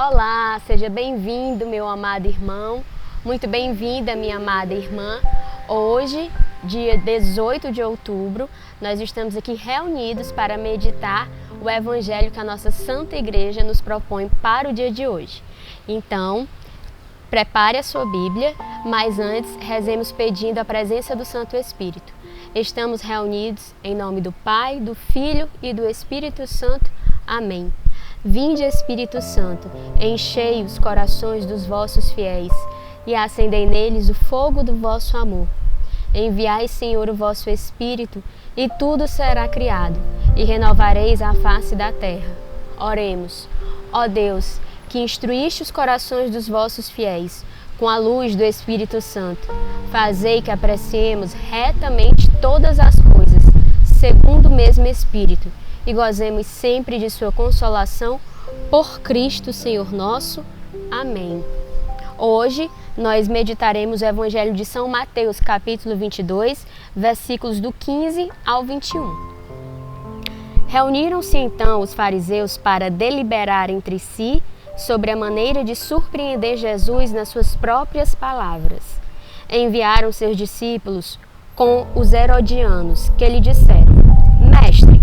Olá, seja bem-vindo, meu amado irmão. Muito bem-vinda, minha amada irmã. Hoje, dia 18 de outubro, nós estamos aqui reunidos para meditar o Evangelho que a nossa Santa Igreja nos propõe para o dia de hoje. Então, prepare a sua Bíblia, mas antes rezemos pedindo a presença do Santo Espírito. Estamos reunidos em nome do Pai, do Filho e do Espírito Santo. Amém. Vinde, Espírito Santo, enchei os corações dos vossos fiéis e acendei neles o fogo do vosso amor. Enviai, Senhor, o vosso Espírito, e tudo será criado, e renovareis a face da terra. Oremos. Ó Deus, que instruíste os corações dos vossos fiéis com a luz do Espírito Santo, fazei que apreciemos retamente todas as coisas, segundo o mesmo Espírito, e gozemos sempre de sua consolação, por Cristo Senhor nosso. Amém. Hoje nós meditaremos o Evangelho de São Mateus, capítulo 22, versículos do 15 ao 21. Reuniram-se então os fariseus para deliberar entre si sobre a maneira de surpreender Jesus nas suas próprias palavras. Enviaram seus discípulos com os herodianos, que lhe disseram: Mestre,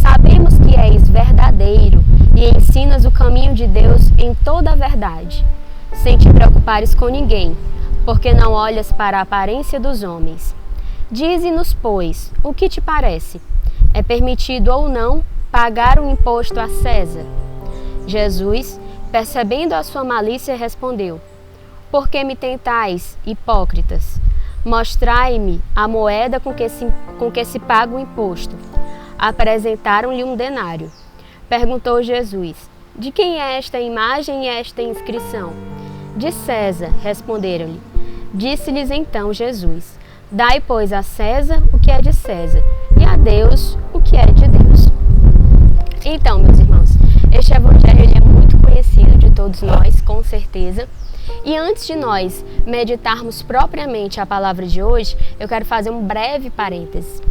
sabemos que és verdadeiro e ensinas o caminho de Deus em toda a verdade, sem te preocupares com ninguém, porque não olhas para a aparência dos homens. Dize-nos, pois, o que te parece? É permitido ou não pagar um imposto a César? Jesus, percebendo a sua malícia, respondeu: Por que me tentais, hipócritas? Mostrai-me a moeda com que se paga o imposto. Apresentaram-lhe um denário. Perguntou Jesus: De quem é esta imagem e esta inscrição? De César, responderam-lhe. Disse-lhes então Jesus: Dai, pois, a César o que é de César, e a Deus o que é de Deus. Então, meus irmãos, este evangelho é muito conhecido de todos nós, com certeza. E antes de nós meditarmos propriamente a palavra de hoje, eu quero fazer um breve parêntese.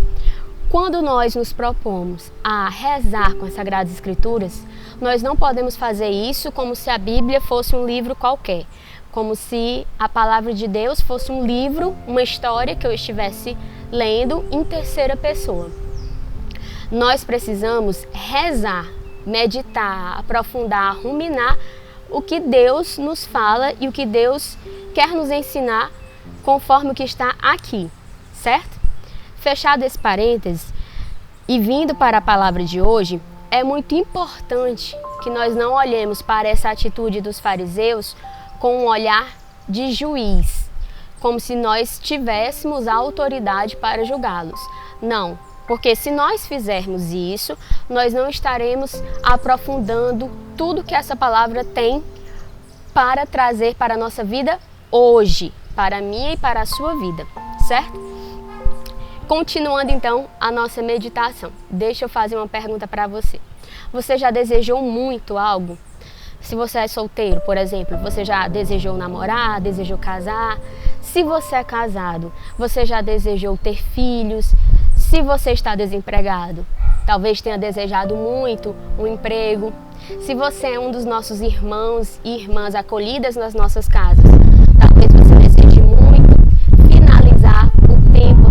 Quando nós nos propomos a rezar com as Sagradas Escrituras, nós não podemos fazer isso como se a Bíblia fosse um livro qualquer, como se a palavra de Deus fosse um livro, uma história que eu estivesse lendo em terceira pessoa. Nós precisamos rezar, meditar, aprofundar, ruminar o que Deus nos fala e o que Deus quer nos ensinar conforme o que está aqui, certo? Fechado esse parênteses e vindo para a palavra de hoje, é muito importante que nós não olhemos para essa atitude dos fariseus com um olhar de juiz, como se nós tivéssemos a autoridade para julgá-los. Não, porque se nós fizermos isso, nós não estaremos aprofundando tudo que essa palavra tem para trazer para a nossa vida hoje, para a minha e para a sua vida, certo? Continuando então a nossa meditação, deixa eu fazer uma pergunta para você. Você já desejou muito algo? Se você é solteiro, por exemplo, você já desejou namorar, desejou casar? Se você é casado, você já desejou ter filhos? Se você está desempregado, talvez tenha desejado muito um emprego. Se você é um dos nossos irmãos e irmãs acolhidas nas nossas casas, talvez você deseje muito finalizar o tempo,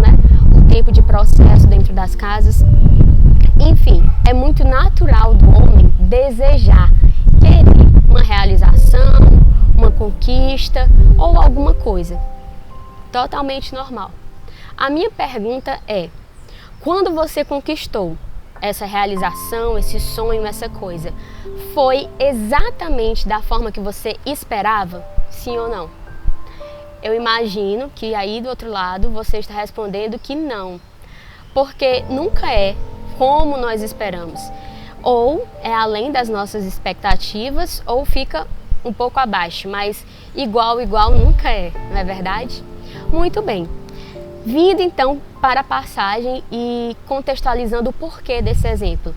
o tempo de processo dentro das casas. Enfim, é muito natural do homem desejar, querer uma realização, uma conquista ou alguma coisa. Totalmente normal. A minha pergunta é: quando você conquistou essa realização, esse sonho, essa coisa, foi exatamente da forma que você esperava? Sim ou não? Eu imagino que aí do outro lado você está respondendo que não, porque nunca é como nós esperamos. Ou é além das nossas expectativas, ou fica um pouco abaixo, mas igual nunca é, não é verdade? Muito bem. Vindo então para a passagem e contextualizando o porquê desse exemplo.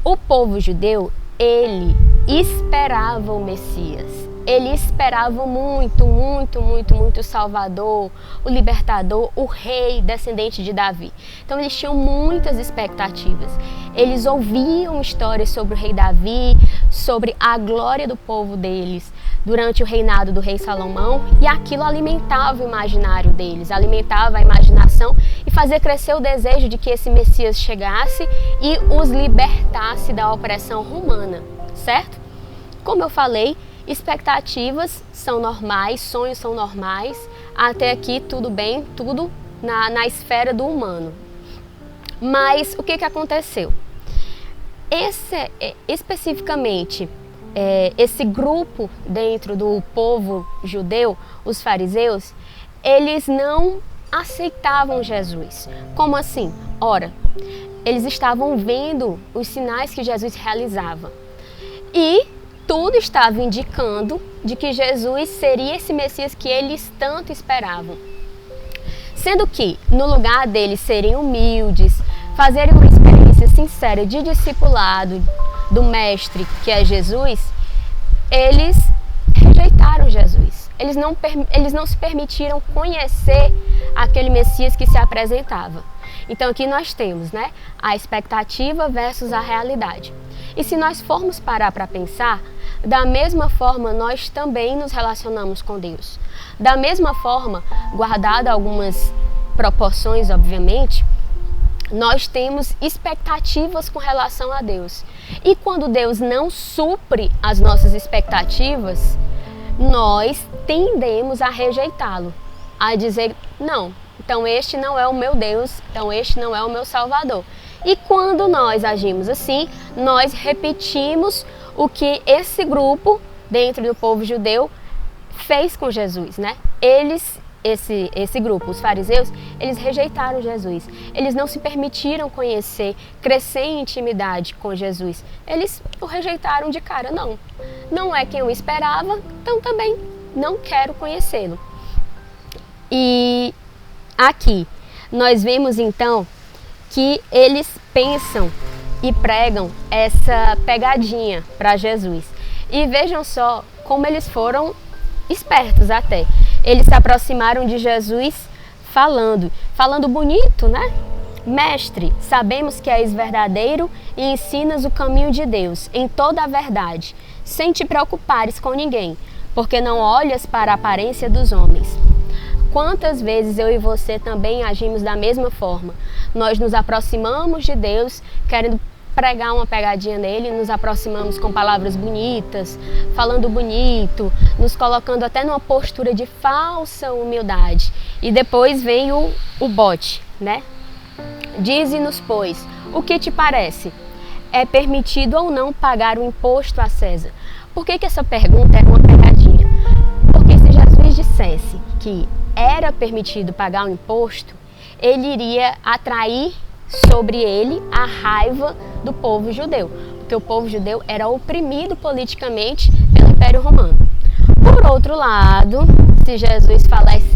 O povo judeu, ele esperava o Messias. ele esperava muito, muito, muito, muito o Salvador, o Libertador, o Rei descendente de Davi. Então eles tinham muitas expectativas. Eles ouviam histórias sobre o Rei Davi, sobre a glória do povo deles durante o reinado do Rei Salomão, e aquilo alimentava o imaginário deles, alimentava a imaginação e fazia crescer o desejo de que esse Messias chegasse e os libertasse da opressão romana, certo? Como eu falei, expectativas são normais, sonhos são normais, até aqui tudo bem, tudo na esfera do humano. Mas o que aconteceu? Especificamente, esse grupo dentro do povo judeu, os fariseus, eles não aceitavam Jesus. Como assim? Ora, eles estavam vendo os sinais que Jesus realizava. E tudo estava indicando de que Jesus seria esse Messias que eles tanto esperavam. Sendo que, no lugar deles serem humildes, fazerem uma experiência sincera de discipulado do Mestre, que é Jesus, eles rejeitaram Jesus. Eles não se permitiram conhecer aquele Messias que se apresentava. Então aqui nós temos, né, a expectativa versus a realidade. E se nós formos parar para pensar, da mesma forma nós também nos relacionamos com Deus. Da mesma forma, guardado algumas proporções, obviamente, nós temos expectativas com relação a Deus. E quando Deus não supre as nossas expectativas, nós tendemos a rejeitá-lo, a dizer, não, então este não é o meu Deus, então este não é o meu Salvador. E quando nós agimos assim, nós repetimos o que esse grupo dentro do povo judeu fez com Jesus, né? Esse grupo, os fariseus, eles rejeitaram Jesus. Eles não se permitiram conhecer, crescer em intimidade com Jesus. Eles o rejeitaram de cara. Não é quem eu esperava, então também não quero conhecê-lo. E aqui nós vemos então que eles pensam e pregam essa pegadinha para Jesus. E vejam só como eles foram espertos até. Eles se aproximaram de Jesus falando bonito, né? Mestre, sabemos que és verdadeiro e ensinas o caminho de Deus em toda a verdade, sem te preocupares com ninguém, porque não olhas para a aparência dos homens. Quantas vezes eu e você também agimos da mesma forma? Nós nos aproximamos de Deus querendo pregar uma pegadinha nele, nos aproximamos com palavras bonitas, falando bonito, nos colocando até numa postura de falsa humildade. E depois vem o bote, né? Dize-nos, pois, o que te parece? É permitido ou não pagar o imposto a César? Por que essa pergunta era uma pegadinha? Porque se Jesus dissesse que era permitido pagar o imposto, ele iria atrair sobre ele a raiva do povo judeu, porque o povo judeu era oprimido politicamente pelo Império Romano. Por outro lado, se Jesus falasse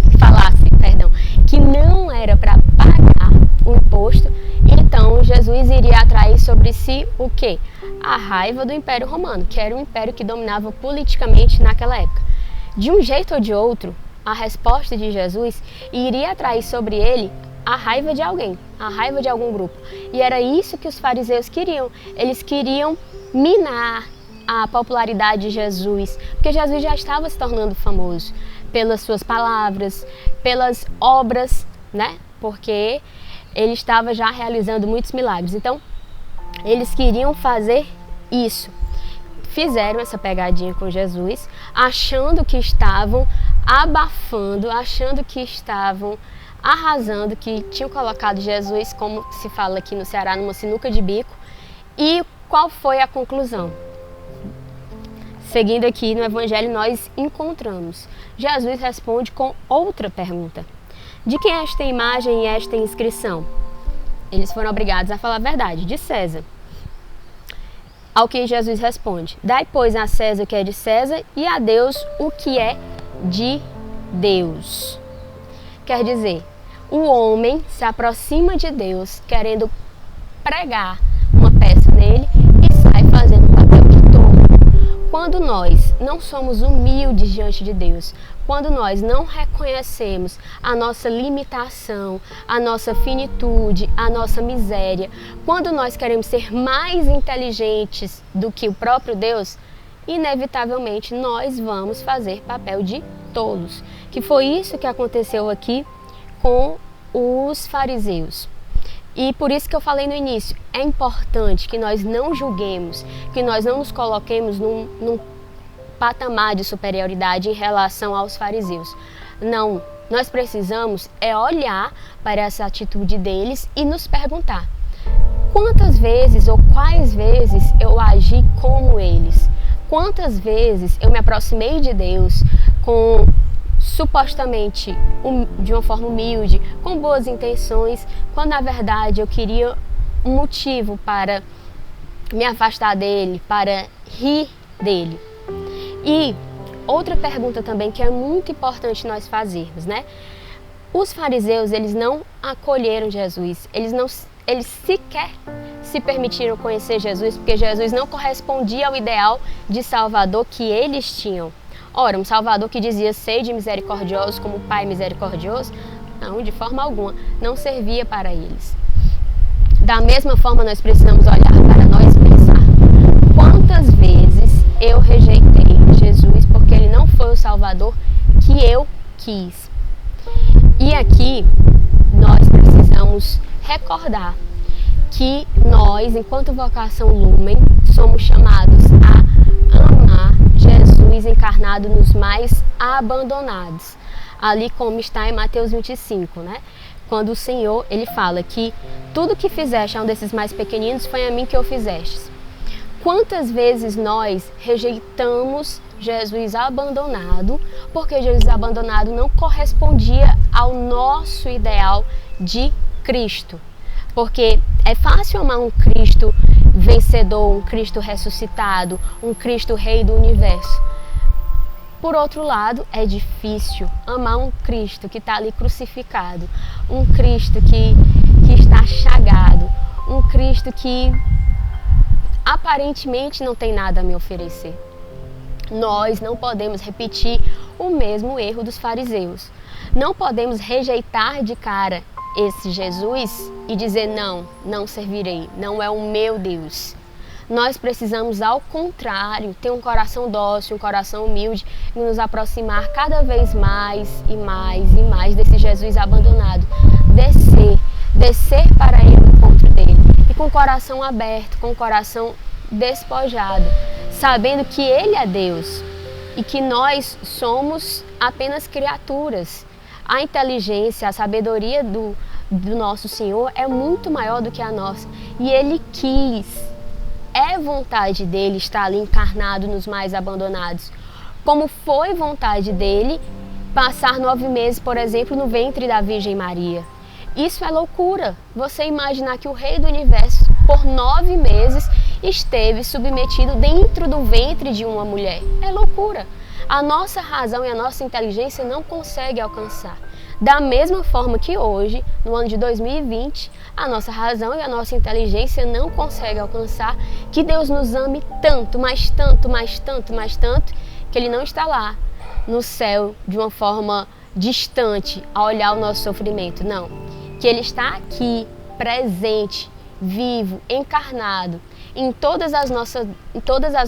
que não era para pagar o imposto, então Jesus iria atrair sobre si o quê? A raiva do Império Romano, que era um império que dominava politicamente naquela época. De um jeito ou de outro, a resposta de Jesus iria atrair sobre ele a raiva de alguém, a raiva de algum grupo. E era isso que os fariseus queriam. Eles queriam minar a popularidade de Jesus, porque Jesus já estava se tornando famoso pelas suas palavras, pelas obras, né? Porque ele estava já realizando muitos milagres. Então, eles queriam fazer isso. Fizeram essa pegadinha com Jesus, achando que estavam abafando, achando que estavam arrasando, que tinham colocado Jesus, como se fala aqui no Ceará, numa sinuca de bico. E qual foi a conclusão? Seguindo aqui no Evangelho, nós encontramos. Jesus responde com outra pergunta. De quem é esta imagem e esta inscrição? Eles foram obrigados a falar a verdade, de César. Ao que Jesus responde, dai, pois, a César o que é de César e a Deus o que é de Deus. Quer dizer, o homem se aproxima de Deus querendo pregar uma peça nele e sai fazendo papel de tolo. Quando nós não somos humildes diante de Deus, quando nós não reconhecemos a nossa limitação, a nossa finitude, a nossa miséria, quando nós queremos ser mais inteligentes do que o próprio Deus, inevitavelmente nós vamos fazer papel de tolos. Que foi isso que aconteceu aqui com os fariseus. E por isso que eu falei no início, é importante que nós não julguemos, que nós não nos coloquemos num patamar de superioridade em relação aos fariseus. Não, nós precisamos olhar para essa atitude deles e nos perguntar: quantas vezes ou quais vezes eu agi como eles? Quantas vezes eu me aproximei de Deus com supostamente de uma forma humilde, com boas intenções, quando na verdade eu queria um motivo para me afastar dele, para rir dele. E outra pergunta também que é muito importante nós fazermos, né? Os fariseus, eles não acolheram Jesus, eles sequer se permitiram conhecer Jesus, porque Jesus não correspondia ao ideal de Salvador que eles tinham. Ora, um Salvador que dizia: sede misericordiosos como o Pai misericordioso, não, de forma alguma, não servia para eles. Da mesma forma, nós precisamos olhar para nós e pensar: quantas vezes eu rejeitei Jesus porque Ele não foi o Salvador que eu quis? E aqui, nós precisamos recordar que nós, enquanto Vocação Lumen, somos chamados a amar Jesus encarnado nos mais abandonados. Ali como está em Mateus 25, né? Quando o Senhor, Ele fala que tudo que fizeste a um desses mais pequeninos foi a mim que o fizestes. Quantas vezes nós rejeitamos Jesus abandonado, porque Jesus abandonado não correspondia ao nosso ideal de Cristo. Porque é fácil amar um Cristo vencedor, um Cristo ressuscitado, um Cristo Rei do Universo. Por outro lado, é difícil amar um Cristo que está ali crucificado, um Cristo que está chagado, um Cristo que aparentemente não tem nada a me oferecer. Nós não podemos repetir o mesmo erro dos fariseus. Não podemos rejeitar de cara esse Jesus e dizer: não servirei, não é o meu Deus. Nós precisamos, ao contrário, ter um coração dócil, um coração humilde e nos aproximar cada vez mais e mais e mais desse Jesus abandonado. Descer para ir no encontro dele. E com o coração aberto, com o coração despojado, sabendo que ele é Deus e que nós somos apenas criaturas. A inteligência, a sabedoria do nosso Senhor é muito maior do que a nossa. E Ele quis, é vontade dele estar ali encarnado nos mais abandonados. Como foi vontade dele passar 9 meses, por exemplo, no ventre da Virgem Maria. Isso é loucura. Você imaginar que o Rei do Universo, por 9 meses, esteve submetido dentro do ventre de uma mulher. É loucura. A nossa razão e a nossa inteligência não conseguem alcançar. Da mesma forma que hoje, no ano de 2020, a nossa razão e a nossa inteligência não conseguem alcançar que Deus nos ame tanto, mas tanto, mas tanto, mas tanto, que Ele não está lá no céu de uma forma distante a olhar o nosso sofrimento. Não, que Ele está aqui, presente, vivo, encarnado, em todas as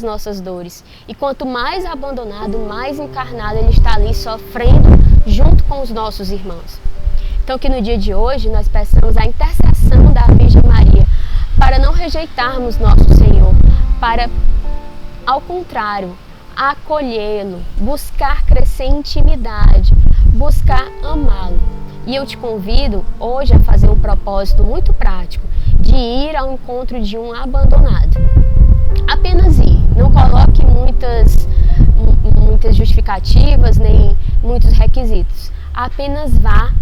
nossas dores. E quanto mais abandonado, mais encarnado Ele está ali sofrendo junto com os nossos irmãos. Então que no dia de hoje nós peçamos a intercessão da Virgem Maria para não rejeitarmos nosso Senhor, para, ao contrário, acolhê-lo, buscar crescer em intimidade, buscar amá-lo. E eu te convido hoje a fazer um propósito muito prático de ir ao encontro de um abandonado. Apenas ir, não coloque muitas justificativas nem muitos requisitos. Apenas vá,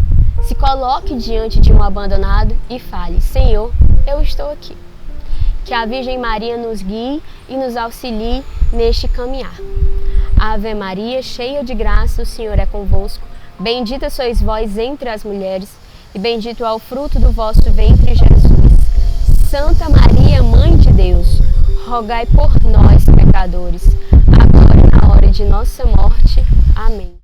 se coloque diante de um abandonado e fale: Senhor, eu estou aqui. Que a Virgem Maria nos guie e nos auxilie neste caminhar. Ave Maria, cheia de graça, o Senhor é convosco. Bendita sois vós entre as mulheres, e bendito é o fruto do vosso ventre, Jesus. Santa Maria, Mãe de Deus, rogai por nós, pecadores, hora de nossa morte. Amém.